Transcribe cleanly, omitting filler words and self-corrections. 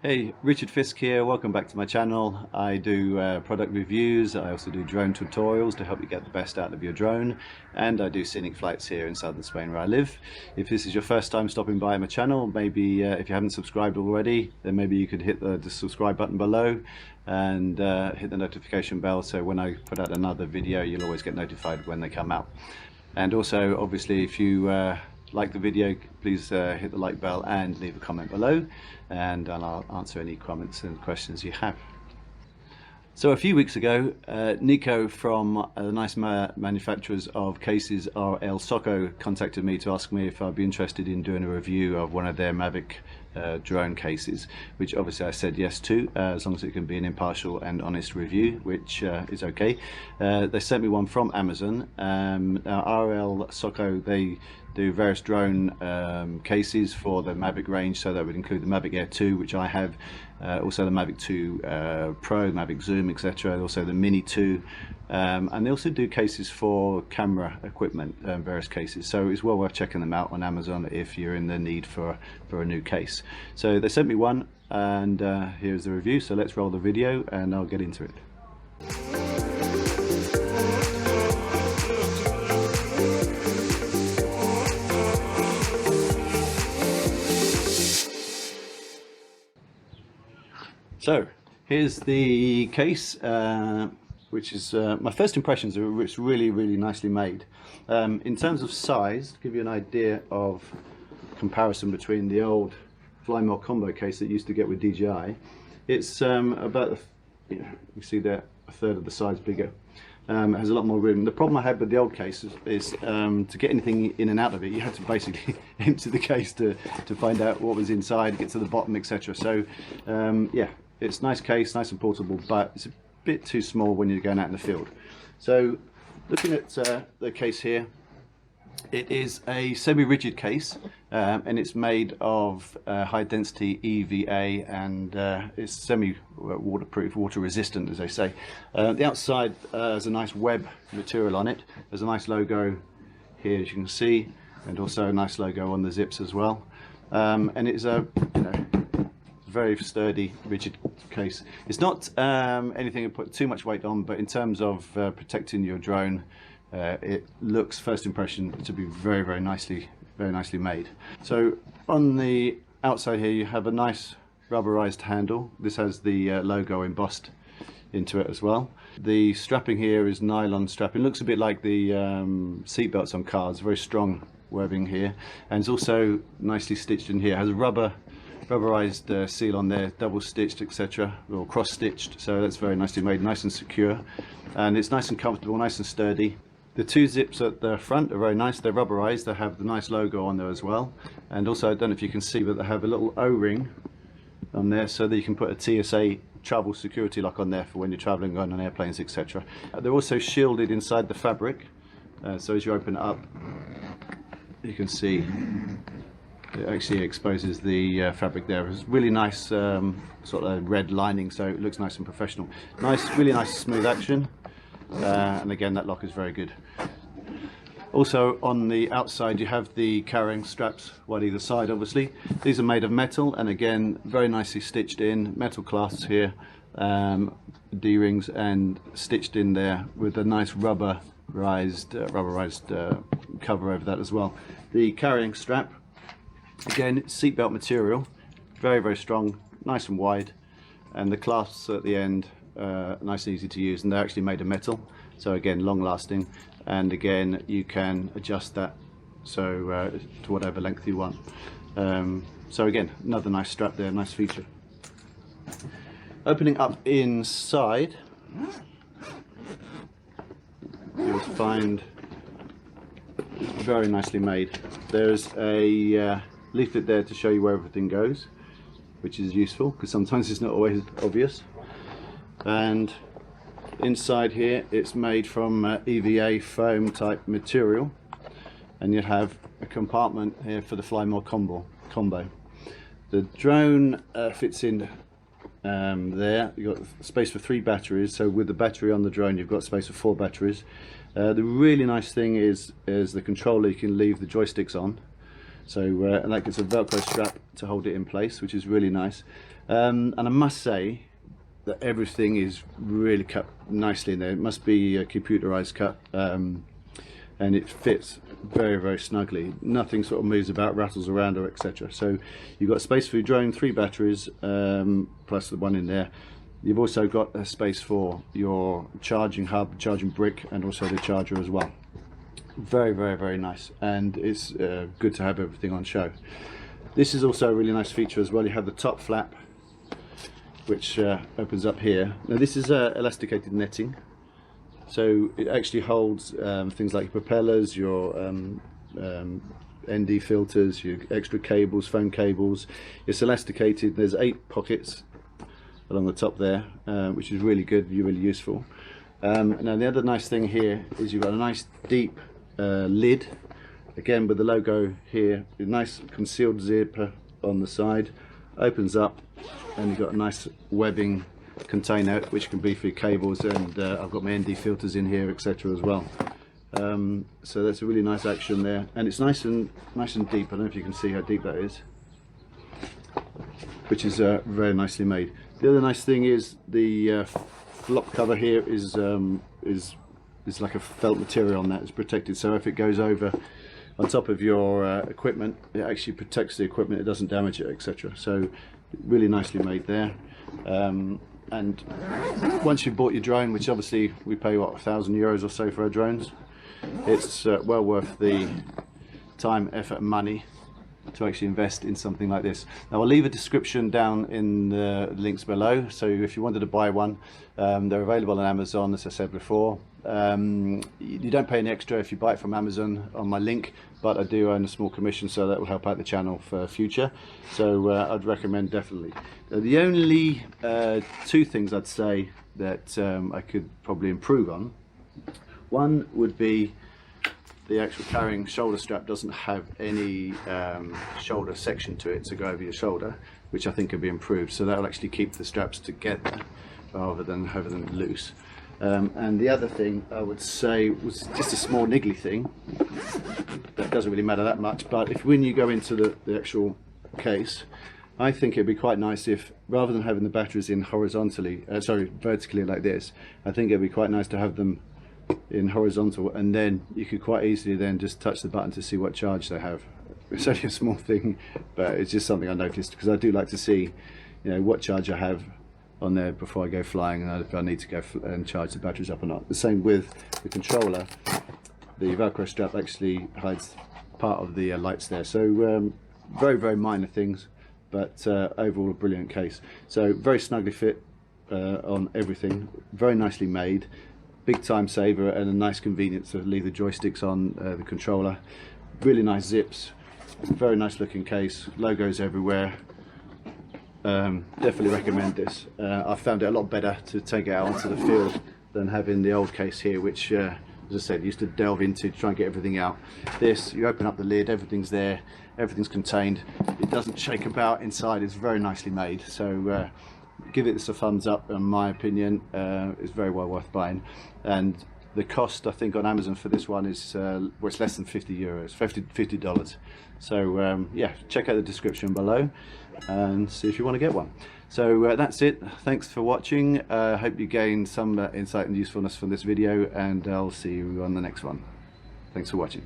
Hey, Richard Fiske here. Welcome back to my channel. I do product reviews. I also do drone tutorials to help you get the best out of your drone, and I do scenic flights here in southern Spain where I live. If this is your first time stopping by my channel, maybe if you haven't subscribed already, then maybe you could hit the subscribe button below and hit the notification bell, so when I put out another video you'll always get notified when they come out. And also, obviously, if you like the video, please hit the like bell and leave a comment below, and I'll answer any comments and questions you have. So a few weeks ago, Nico from the nice manufacturers of cases RL SOCO contacted me to ask me if I'd be interested in doing a review of one of their Mavic drone cases, which obviously I said yes to, as long as it can be an impartial and honest review, which is okay. They sent me one from Amazon. Now RL SOCO, they do various drone cases for the Mavic range, so that would include the Mavic Air 2, which I have, also the Mavic 2 Pro, Mavic Zoom, etc., also the Mini 2, and they also do cases for camera equipment, various cases, so it's well worth checking them out on Amazon if you're in the need for a new case. So they sent me one, and here's the review, so let's roll the video and I'll get into it. So here's the case, which is my first impressions are it's really nicely made. In terms of size, to give you an idea of comparison between the old Fly More combo case that you used to get with DJI, it's about you see there, a third of the size bigger. It has a lot more room. The problem I had with the old case is to get anything in and out of it, you had to basically empty the case to find out what was inside, get to the bottom, etc. So yeah, it's a nice case, nice and portable, but it's a bit too small when you're going out in the field. So looking at the case here, it is a semi-rigid case, and it's made of high density EVA, and it's semi-waterproof, water resistant, as they say. The outside has a nice web material on it. There's a nice logo here, as you can see, and also a nice logo on the zips as well. And it's a very sturdy, rigid case. It's not anything to put too much weight on, but in terms of protecting your drone, it looks, first impression, to be very nicely made. So on the outside here you have a nice rubberized handle. This has the logo embossed into it as well. The strapping here is nylon strapping. It looks a bit like the seat belts on cars. Very strong webbing here, and it's also nicely stitched in here. It has a rubberized seal on there, double stitched, etc., or cross stitched, so that's very nicely made, nice and secure, and it's nice and comfortable, nice and sturdy. The two zips at the front are very nice. They're rubberized. They have the nice logo on there as well, and also, I don't know if you can see, but they have a little O-ring on there so that you can put a TSA travel security lock on there for when you're traveling, going on airplanes, etc. They're also shielded inside the fabric, so as you open it up you can see it actually exposes the fabric there. It's really nice sort of red lining, so it looks nice and professional. Really nice smooth action, and again, that lock is very good. Also on the outside you have the carrying straps, one either side obviously. These are made of metal, and again very nicely stitched in, metal clasps here, D-rings, and stitched in there with a nice rubberized cover over that as well. The carrying strap, again, seatbelt material, very strong, nice and wide, and the clasps at the end nice and easy to use, and they're actually made of metal, so again, long lasting, and again you can adjust that so to whatever length you want. So again, another nice strap there, nice feature. Opening up inside, you'll find it's very nicely made. There's a leaflet there to show you where everything goes, which is useful because sometimes it's not always obvious. And inside here it's made from EVA foam type material, and you have a compartment here for the Fly More combo. The drone fits in there. You've got space for 3 batteries, so with the battery on the drone you've got space for 4 batteries. The really nice thing is the controller you can leave the joysticks on, So and that gets a Velcro strap to hold it in place, which is really nice. And I must say that everything is really cut nicely in there. It must be a computerized cut, and it fits very snugly. Nothing sort of moves about, rattles around, or etc. So you've got space for your drone, 3 batteries, plus the one in there. You've also got a space for your charging hub, charging brick, and also the charger as well. Very nice, and it's good to have everything on show. This is also a really nice feature as well. You have the top flap, which opens up here. Now this is elasticated netting, so it actually holds things like your propellers, your ND filters, your extra cables, phone cables. It's elasticated. There's 8 pockets along the top there, which is really good, really useful. Now the other nice thing here is you've got a nice deep lid, again with the logo here, a nice concealed zipper on the side, opens up, and you've got a nice webbing container which can be for your cables, and I've got my ND filters in here, etc. as well. So that's a really nice action there, and it's nice and deep. I don't know if you can see how deep that is, which is very nicely made. The other nice thing is the flop cover here is like a felt material on that. It's protected, so if it goes over on top of your equipment, it actually protects the equipment, it doesn't damage it, etc. So really nicely made there. And once you've bought your drone, which obviously we pay what, €1,000 or so for our drones, it's well worth the time, effort and money to actually invest in something like this. Now I'll leave a description down in the links below, so if you wanted to buy one, they're available on Amazon, as I said before. You don't pay any extra if you buy it from Amazon on my link, but I do earn a small commission, so that will help out the channel for future. So I'd recommend definitely. The only 2 things I'd say that I could probably improve on, one would be the actual carrying shoulder strap doesn't have any shoulder section to it to go over your shoulder, which I think could be improved. So that will actually keep the straps together rather than having them loose. And the other thing I would say was just a small niggly thing that doesn't really matter that much, but if when you go into the actual case, I think it'd be quite nice if, rather than having the batteries in vertically like this, I think it'd be quite nice to have them in horizontal, and then you could quite easily then just touch the button to see what charge they have. It's only a small thing, but it's just something I noticed, because I do like to see, you know, what charge I have on there before I go flying, and if I need to go and charge the batteries up or not. The same with the controller. The Velcro strap actually hides part of the lights there. So very minor things, but overall a brilliant case. So very snugly fit on everything, very nicely made, big time saver, and a nice convenience to leave the joysticks on the controller. Really nice zips, very nice looking case, logos everywhere. Definitely recommend this. I found it a lot better to take it out onto the field than having the old case here, which as I said, used to delve into to try and get everything out. This, you open up the lid, everything's there, everything's contained, it doesn't shake about inside, it's very nicely made. So give it a thumbs up, in my opinion. It's very well worth buying, and the cost I think on Amazon for this one is well, it's less than €50, $50. So yeah, check out the description below and see if you want to get one. So that's it. Thanks for watching. Hope you gained some insight and usefulness from this video, and I'll see you on the next one. Thanks for watching.